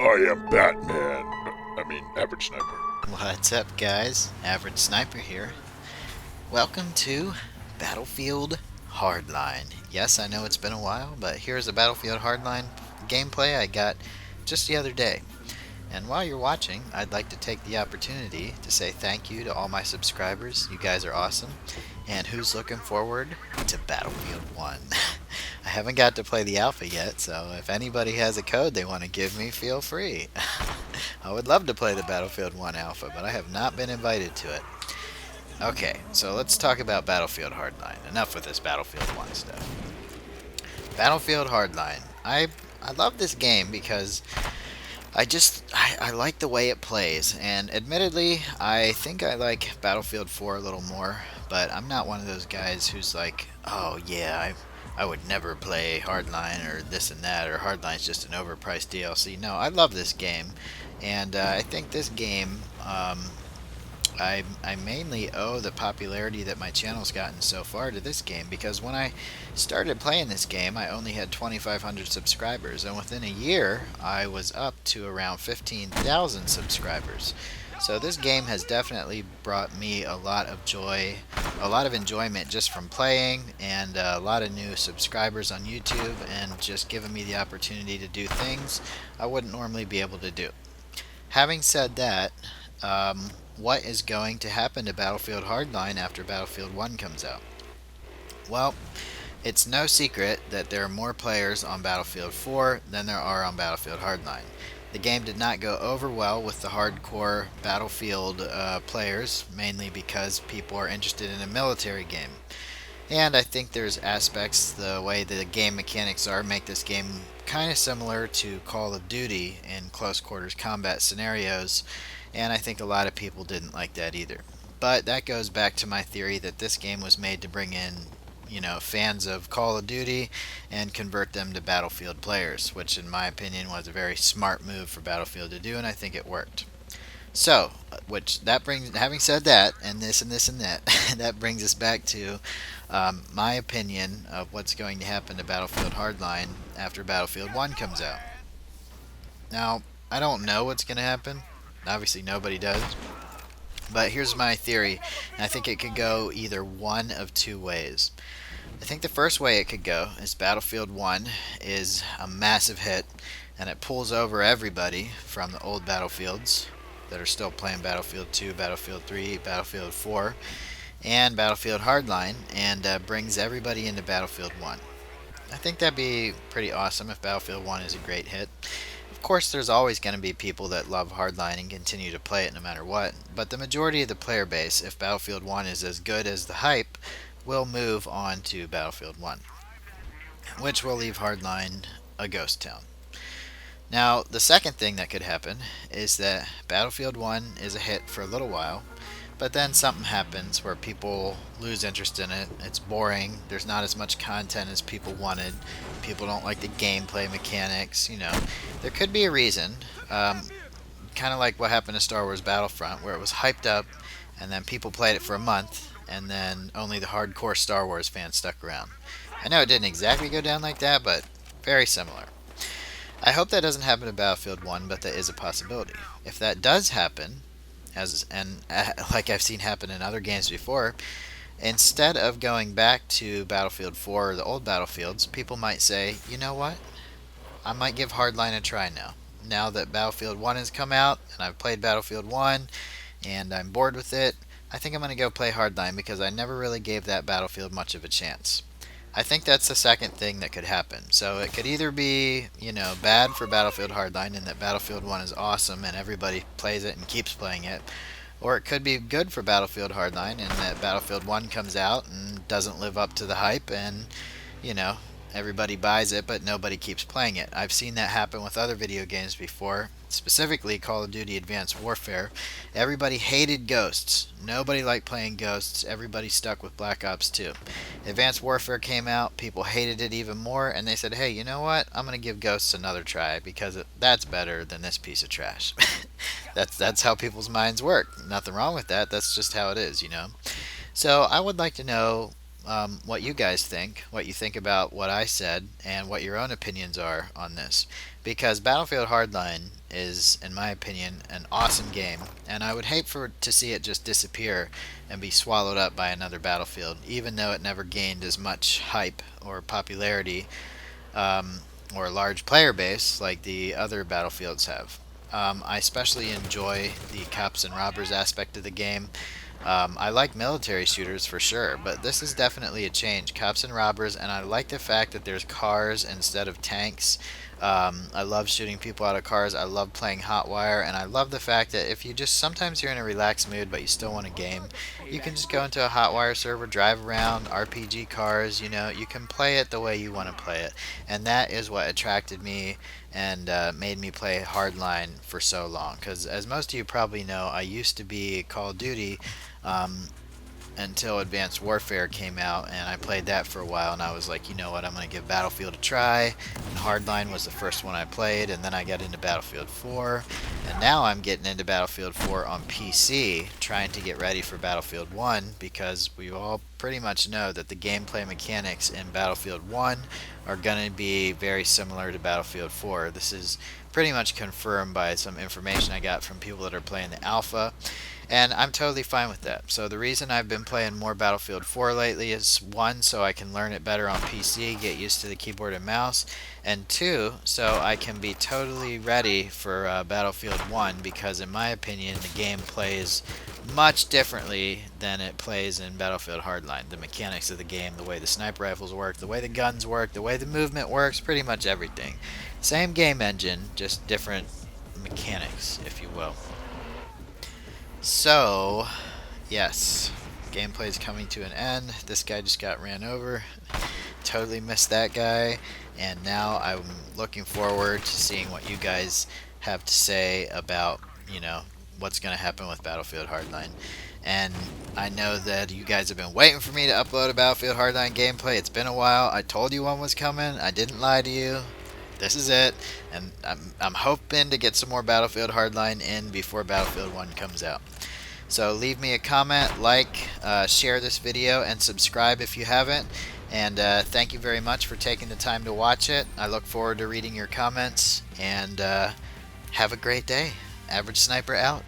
I am Batman. Average Sniper. What's up, guys? Average Sniper here. Welcome to Battlefield Hardline. Yes, I know it's been a while, but here's a Battlefield Hardline gameplay I got just the other day. And while you're watching, I'd like to take the opportunity to say thank you to all my subscribers. You guys are awesome. And who's looking forward to Battlefield 1? I haven't got to play the alpha yet, so if anybody has a code they want to give me, feel free. I would love to play the Battlefield 1 alpha, but I have not been invited to it. Okay, so let's talk about Battlefield Hardline. Enough with this Battlefield 1 stuff. Battlefield Hardline. I love this game because I like the way it plays, and admittedly, I think I like Battlefield 4 a little more, but I'm not one of those guys who's like, oh yeah, I would never play Hardline or this and that, or Hardline's just an overpriced DLC. No, I love this game, and I think this game, I mainly owe the popularity that my channel's gotten so far to this game, because when I started playing this game I only had 2,500 subscribers, and within a year I was up to around 15,000 subscribers. So this game has definitely brought me a lot of joy, a lot of enjoyment just from playing, and a lot of new subscribers on YouTube, and just given me the opportunity to do things I wouldn't normally be able to do. Having said that, what is going to happen to Battlefield Hardline after Battlefield 1 comes out? Well, it's no secret that there are more players on Battlefield 4 than there are on Battlefield Hardline. The game did not go over well with the hardcore Battlefield players, mainly because people are interested in a military game. And I think there's aspects, the way the game mechanics are, make this game kind of similar to Call of Duty in close quarters combat scenarios, and I think a lot of people didn't like that either. But that goes back to my theory that this game was made to bring in, fans of Call of Duty and convert them to Battlefield players, which in my opinion was a very smart move for Battlefield to do, and I think it worked. So, having said that, and this and this and that, that brings us back to my opinion of what's going to happen to Battlefield Hardline after Battlefield 1 comes out. Now, I don't know what's going to happen. Obviously, nobody does. But here's my theory, and I think it could go either one of two ways. I think the first way it could go is Battlefield 1 is a massive hit, and it pulls over everybody from the old Battlefields that are still playing Battlefield 2, Battlefield 3, Battlefield 4, and Battlefield Hardline, and brings everybody into Battlefield 1. I think that'd be pretty awesome if Battlefield 1 is a great hit. Of course, there's always going to be people that love Hardline and continue to play it no matter what, but the majority of the player base, if Battlefield 1 is as good as the hype, will move on to Battlefield 1, which will leave Hardline a ghost town. Now, the second thing that could happen is that Battlefield 1 is a hit for a little while, but then something happens where people lose interest in it. It's boring. There's not as much content as people wanted. People don't like the gameplay mechanics. There could be a reason. Kind of like what happened to Star Wars Battlefront, where it was hyped up, and then people played it for a month, and then only the hardcore Star Wars fans stuck around. I know it didn't exactly go down like that, but very similar. I hope that doesn't happen to Battlefield 1, but that is a possibility. If that does happen, like I've seen happen in other games before, instead of going back to Battlefield 4 or the old Battlefields, people might say, you know what? I might give Hardline a try now. Now that Battlefield 1 has come out, and I've played Battlefield 1, and I'm bored with it, I think I'm going to go play Hardline because I never really gave that Battlefield much of a chance. I think that's the second thing that could happen. So it could either be, bad for Battlefield Hardline and that Battlefield 1 is awesome and everybody plays it and keeps playing it, or it could be good for Battlefield Hardline and that Battlefield 1 comes out and doesn't live up to the hype and, everybody buys it but nobody keeps playing it. I've seen that happen with other video games before, specifically Call of Duty Advanced Warfare. Everybody hated Ghosts. Nobody liked playing Ghosts. Everybody stuck with Black Ops 2. Advanced Warfare came out, people hated it even more, and they said, hey, you know what? I'm going to give Ghosts another try because that's better than this piece of trash. That's how people's minds work. Nothing wrong with that. That's just how it is. So I would like to know what you guys think, what you think about what I said, and what your own opinions are on this. Because Battlefield Hardline is, in my opinion, an awesome game, and I would hate for to see it just disappear and be swallowed up by another Battlefield, even though it never gained as much hype or popularity um, or a large player base like the other Battlefields have. I especially enjoy the cops and robbers aspect of the game. I like military shooters for sure, but this is definitely a change. Cops and robbers, and I like the fact that there's cars instead of tanks. I love shooting people out of cars. I love playing Hotwire, and I love the fact that if you just sometimes you're in a relaxed mood but you still want a game, you can just go into a Hotwire server, drive around, RPG cars. You can play it the way you want to play it, and that is what attracted me and made me play Hardline for so long. Because as most of you probably know, I used to be Call of Duty um, until Advanced Warfare came out, and I played that for a while, and I was like, you know what, I'm going to give Battlefield a try, and Hardline was the first one I played, and then I got into Battlefield 4, and now I'm getting into Battlefield 4 on PC, trying to get ready for Battlefield 1, because we all pretty much know that the gameplay mechanics in Battlefield 1 are going to be very similar to Battlefield 4. This is pretty much confirmed by some information I got from people that are playing the alpha, and I'm totally fine with that. So the reason I've been playing more Battlefield 4 lately is, one, so I can learn it better on PC, get used to the keyboard and mouse, and two, so I can be totally ready for Battlefield 1, because in my opinion the game plays much differently than it plays in Battlefield Hardline. The mechanics of the game, the way the sniper rifles work, the way the guns work, the way the movement works, pretty much everything. Same game engine, just different mechanics, if you will. So, yes, gameplay is coming to an end. This guy just got ran over. Totally missed that guy. And now I'm looking forward to seeing what you guys have to say about, what's going to happen with Battlefield Hardline. And I know that you guys have been waiting for me to upload a Battlefield Hardline gameplay. It's been a while. I told you one was coming. I didn't lie to you. This is it, and I'm hoping to get some more Battlefield Hardline in before Battlefield 1 comes out. So leave me a comment, like, share this video, and subscribe if you haven't. And thank you very much for taking the time to watch it. I look forward to reading your comments, and have a great day. Average Sniper out.